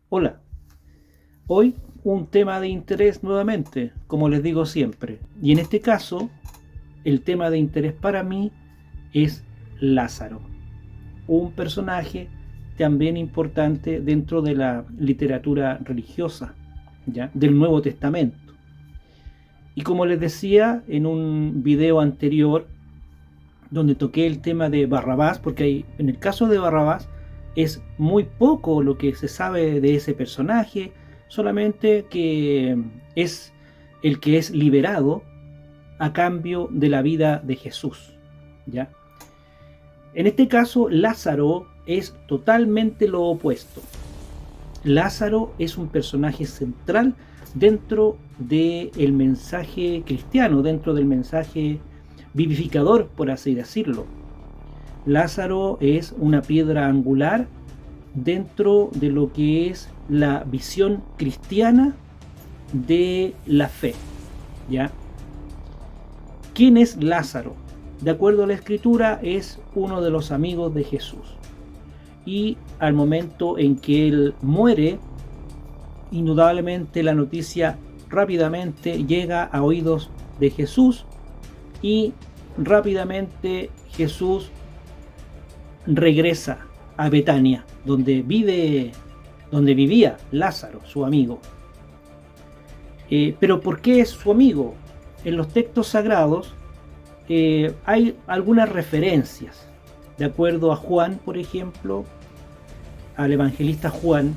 Hola, hoy un tema de interés nuevamente, como les digo siempre, y en este caso el tema de interés para mí es Lázaro, un personaje también importante dentro de la literatura religiosa, ¿ya? Del Nuevo Testamento. Y como les decía en un video anterior, donde toqué el tema de Barrabás, porque en el caso de Barrabás es muy poco lo que se sabe de ese personaje, solamente que es el que es liberado a cambio de la vida de Jesús, ¿ya? En este caso, Lázaro es totalmente lo opuesto. Lázaro es un personaje central dentro del mensaje cristiano, dentro del mensaje vivificador, por así decirlo. Lázaro es una piedra angular dentro de lo que es la visión cristiana de la fe, ¿ya? ¿Quién es Lázaro? De acuerdo a la escritura, es uno de los amigos de Jesús. Y al momento en que él muere, indudablemente la noticia rápidamente llega a oídos de Jesús y rápidamente Jesús regresa a Betania, donde vivía Lázaro, su amigo. Pero ¿por qué es su amigo? En los textos sagrados hay algunas referencias. De acuerdo a Juan, por ejemplo, al evangelista Juan,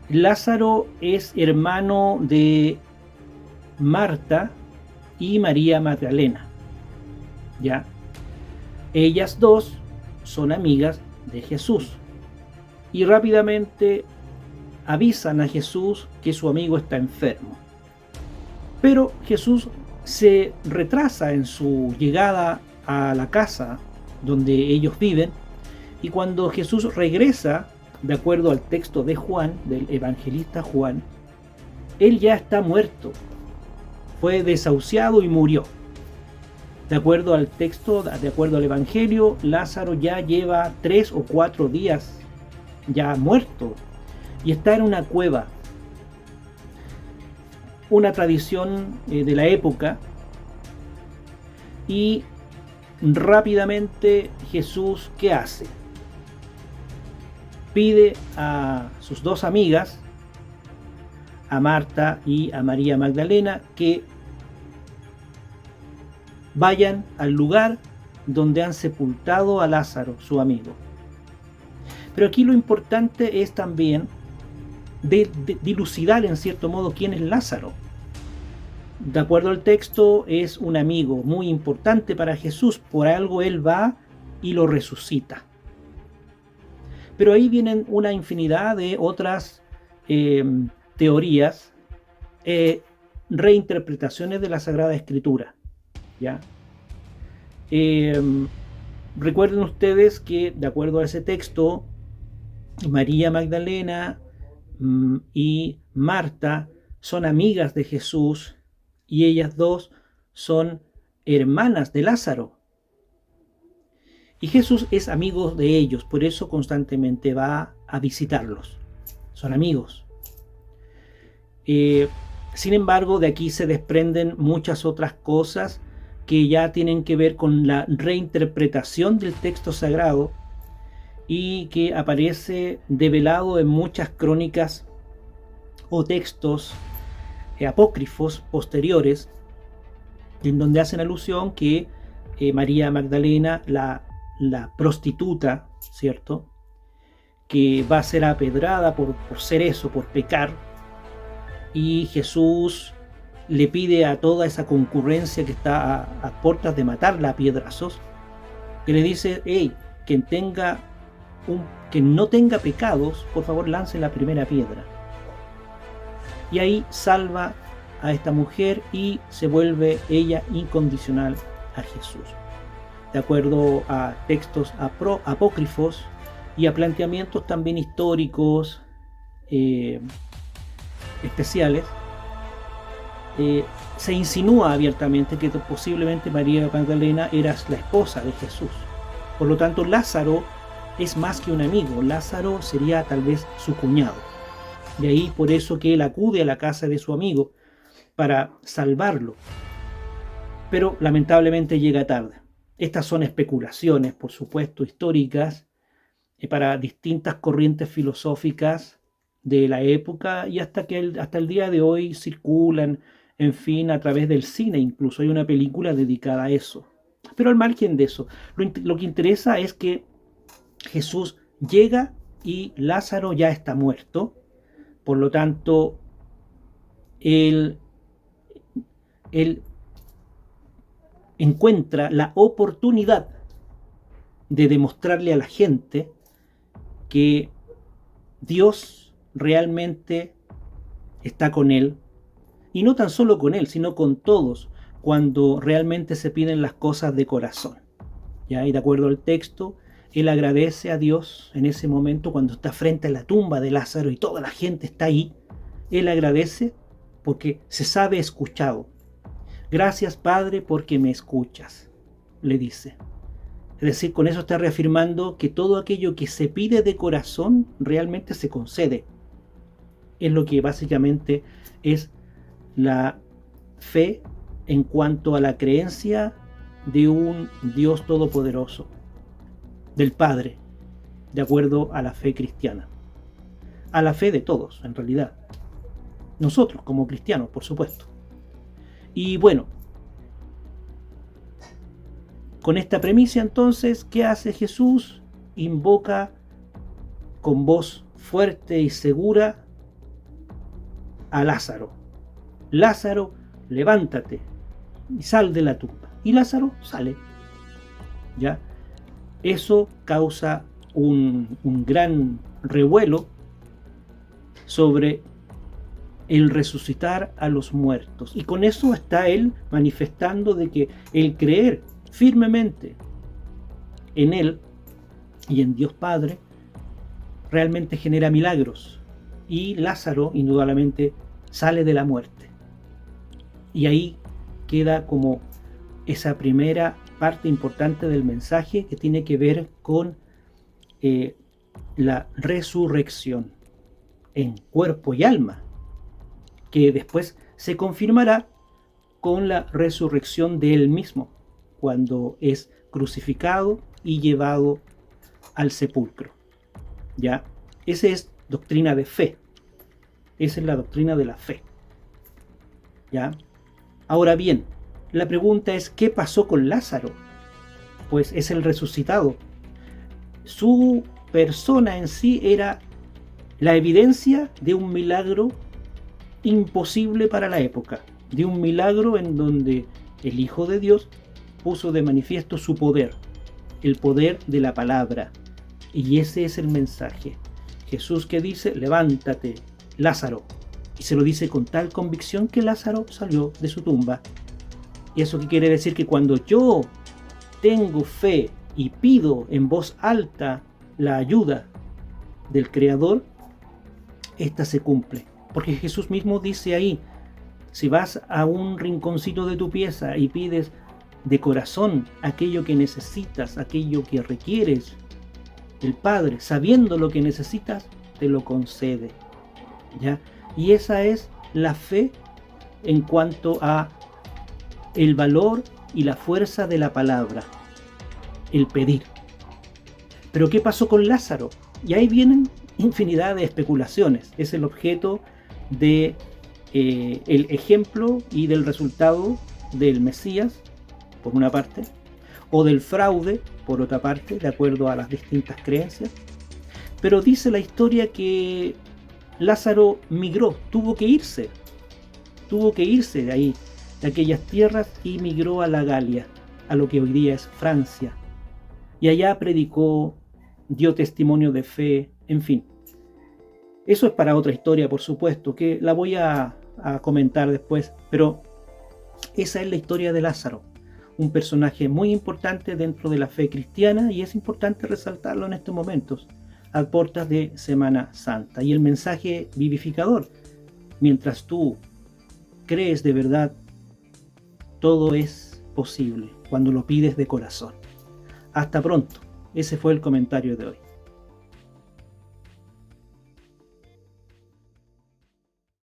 Lázaro es hermano de Marta y María Magdalena, ¿ya? Ellas dos son amigas de Jesús y rápidamente avisan a Jesús que su amigo está enfermo. Pero Jesús se retrasa en su llegada a la casa donde ellos viven, y cuando Jesús regresa, de acuerdo al texto de Juan, del evangelista Juan, él ya está muerto, fue desahuciado y murió. De acuerdo al texto, de acuerdo al evangelio, Lázaro ya lleva 3 o 4 días ya muerto y está en una cueva. Una tradición de la época, y rápidamente Jesús, ¿qué hace? Pide a sus dos amigas, a Marta y a María Magdalena, que vayan al lugar donde han sepultado a Lázaro, su amigo. Pero aquí lo importante es también dilucidar en cierto modo quién es Lázaro. De acuerdo al texto, es un amigo muy importante para Jesús, por algo él va y lo resucita. Pero ahí vienen una infinidad de otras teorías, reinterpretaciones de la Sagrada Escritura, ¿ya? Recuerden ustedes que, de acuerdo a ese texto, María Magdalena y Marta son amigas de Jesús, y ellas dos son hermanas de Lázaro. Y Jesús es amigo de ellos, por eso constantemente va a visitarlos. Son amigos. Sin embargo, de aquí se desprenden muchas otras cosas que ya tienen que ver con la reinterpretación del texto sagrado y que aparece develado en muchas crónicas o textos apócrifos posteriores, en donde hacen alusión que María Magdalena, la prostituta, ¿cierto?, que va a ser apedrada por ser eso, por pecar, y Jesús le pide a toda esa concurrencia que está a puertas de matarla a piedrazos, que le dice: hey, quien no tenga pecados, por favor lance la primera piedra. Y ahí salva a esta mujer y se vuelve ella incondicional a Jesús. De acuerdo a textos apócrifos y a planteamientos también históricos especiales, se insinúa abiertamente que posiblemente María Magdalena era la esposa de Jesús. Por lo tanto, Lázaro es más que un amigo. Lázaro sería tal vez su cuñado. De ahí por eso que él acude a la casa de su amigo para salvarlo. Pero lamentablemente llega tarde. Estas son especulaciones, por supuesto, históricas, para distintas corrientes filosóficas de la época y hasta el día de hoy circulan, en fin, a través del cine. Incluso hay una película dedicada a eso. Pero al margen de eso, lo que interesa es que Jesús llega y Lázaro ya está muerto. Por lo tanto, él encuentra la oportunidad de demostrarle a la gente que Dios realmente está con él, y no tan solo con él, sino con todos, cuando realmente se piden las cosas de corazón. ¿Ya? Y de acuerdo al texto, él agradece a Dios en ese momento cuando está frente a la tumba de Lázaro y toda la gente está ahí. Él agradece porque se sabe escuchado. Gracias, Padre, porque me escuchas, le dice. Es decir, con eso está reafirmando que todo aquello que se pide de corazón realmente se concede. Es lo que básicamente es la fe en cuanto a la creencia de un Dios todopoderoso, del Padre, de acuerdo a la fe cristiana. A la fe de todos, en realidad. Nosotros como cristianos, por supuesto. Y bueno, con esta premisa entonces, ¿qué hace Jesús? Invoca con voz fuerte y segura a Lázaro. Lázaro, levántate y sal de la tumba. Y Lázaro sale. ¿Ya? Eso causa un gran revuelo sobre el resucitar a los muertos. Y con eso está él manifestando de que el creer firmemente en él y en Dios Padre realmente genera milagros. Y Lázaro indudablemente sale de la muerte. Y ahí queda como esa primera parte importante del mensaje que tiene que ver con la resurrección en cuerpo y alma, que después se confirmará con la resurrección de él mismo, cuando es crucificado y llevado al sepulcro. ¿Ya? Esa es doctrina de fe. Esa es la doctrina de la fe. ¿Ya? Ahora bien, la pregunta es, ¿qué pasó con Lázaro? Pues es el resucitado. Su persona en sí era la evidencia de un milagro imposible para la época, de un milagro en donde el Hijo de Dios puso de manifiesto su poder, el poder de la palabra. Y ese es el mensaje. Jesús que dice, levántate, Lázaro. Y se lo dice con tal convicción que Lázaro salió de su tumba. ¿Y eso qué quiere decir? Que cuando yo tengo fe y pido en voz alta la ayuda del Creador, esta se cumple. Porque Jesús mismo dice ahí, si vas a un rinconcito de tu pieza y pides de corazón aquello que necesitas, aquello que requieres, el Padre, sabiendo lo que necesitas, te lo concede. ¿Ya? Y esa es la fe en cuanto a el valor y la fuerza de la palabra, el pedir. Pero ¿qué pasó con Lázaro? Y ahí vienen infinidad de especulaciones. Es el objeto de el ejemplo y del resultado del Mesías, por una parte, o del fraude, por otra parte, de acuerdo a las distintas creencias. Pero dice la historia que Lázaro migró, tuvo que irse de ahí, de aquellas tierras, y migró a la Galia, a lo que hoy día es Francia. Y allá predicó, dio testimonio de fe, en fin. Eso es para otra historia, por supuesto, que la voy a comentar después, pero esa es la historia de Lázaro, un personaje muy importante dentro de la fe cristiana, y es importante resaltarlo en estos momentos, a puertas de Semana Santa. Y el mensaje vivificador, mientras tú crees de verdad, todo es posible cuando lo pides de corazón. Hasta pronto. Ese fue el comentario de hoy.